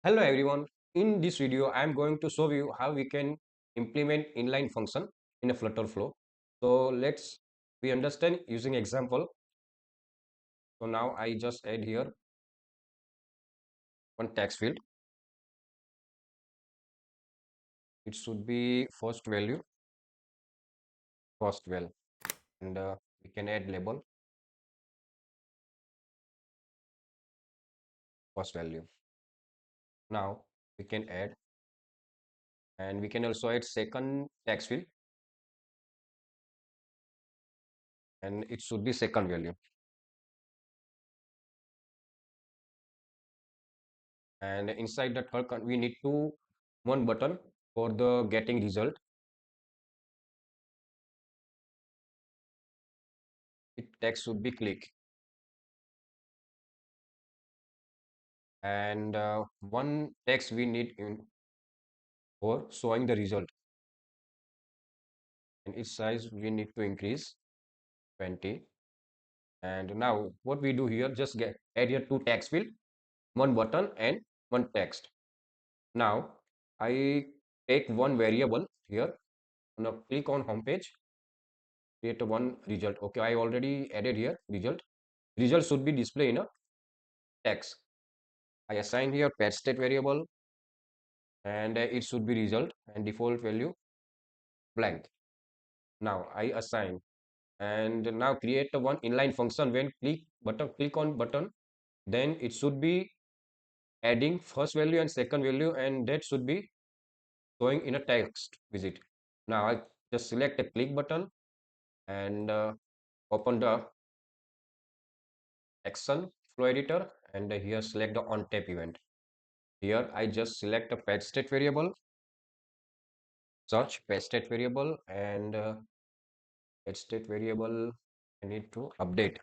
Hello everyone. In this video, I am going to show you how we can implement inline function in a Flutterflow. So let's we understand using example. So now I just add here one text field. It should be first val, and we can add label first value. Now we can add, and we can also add second text field, and it should be second value. And inside the we need to one button for the getting result. It text should be click, and one text we need in for showing the result, and its size we need to increase 20. And now what we do here, just get add here two text field, one button and one text. Now I take one variable here. Now click on home page, create a one result. Okay, I already added here result should be displayed in a text. I assign here pet state variable, and it should be result and default value blank. Now I assign, and now create a one inline function. When click on button, then it should be adding first value and second value, and that should be showing in a text visit. Now I just select a click button and open the action flow editor, and here select the on tap event. Here I just select a pet state variable, search pet state variable, and pet state variable I need to update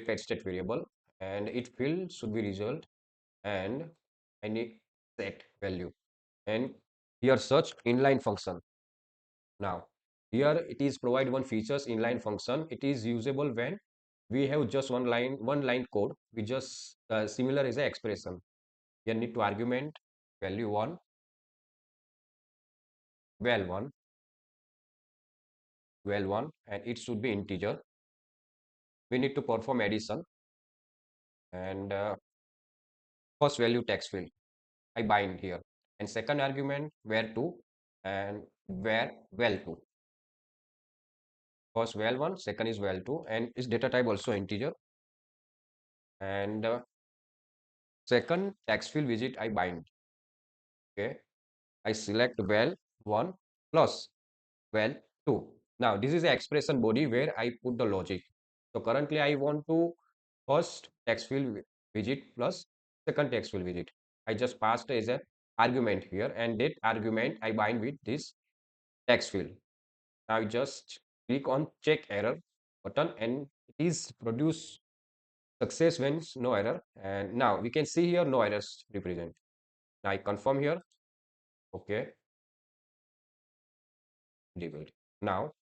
pet state variable, and it field should be result, and I need set value, and here search inline function. Now here it is provide one features inline function. It is usable when we have just one line code. We just similar as a expression. Here need to argument value 1, val 1, val 1, and it should be integer. We need to perform addition, and first value text field I bind here, and second argument where 2 and where val 2. First val 1, second is val 2, and its data type also integer, and second text field widget I bind. Okay, I select val 1 plus val 2. Now this is the expression body where I put the logic. So currently I want to first text field widget plus second text field widget. I just passed as an argument here, and that argument I bind with this text field. Now just click on check error button, and it is produce success when no error. And now we can see here no errors represent. Now I confirm here. Okay, rebuild. Now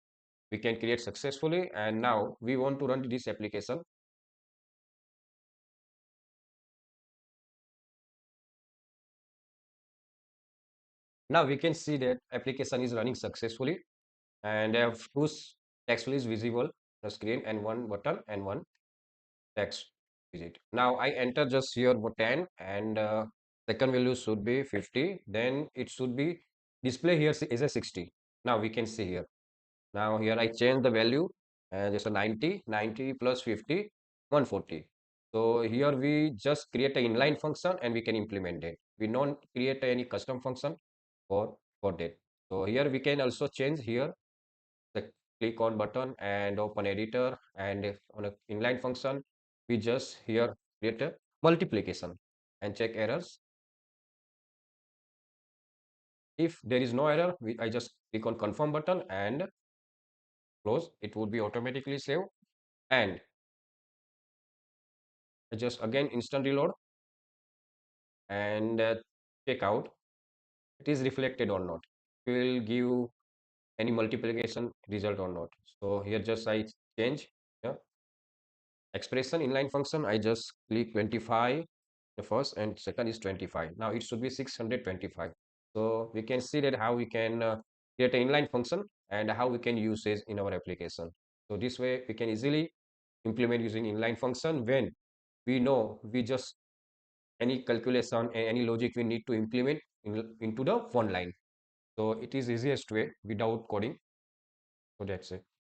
we can create successfully, and now we want to run this application. Now we can see that application is running successfully, and I have two text field is visible on the screen, and one button and one text visit. Now I enter just here 10, and second value should be 50. Then it should be display here is a 60. Now we can see here. Now here I change the value, and it's a 90 plus 50, 140. So here we just create an inline function, and we can implement it. We don't create any custom function for that. So here we can also change here the click on button and open editor, and on a inline function we just here create a multiplication and check errors. If there is no error, I just click on confirm button and close. It would be automatically saved, and I just again instant reload and check out it is reflected or not. It will give any multiplication result or not. So here just I change, yeah, expression inline function. I just click 25 the first and second is 25. Now it should be 625. So we can see that how we can create an inline function and how we can use it in our application. So this way we can easily implement using inline function when we know we just any calculation and any logic we need to implement into the one line. So it is easiest way without coding. So that's it.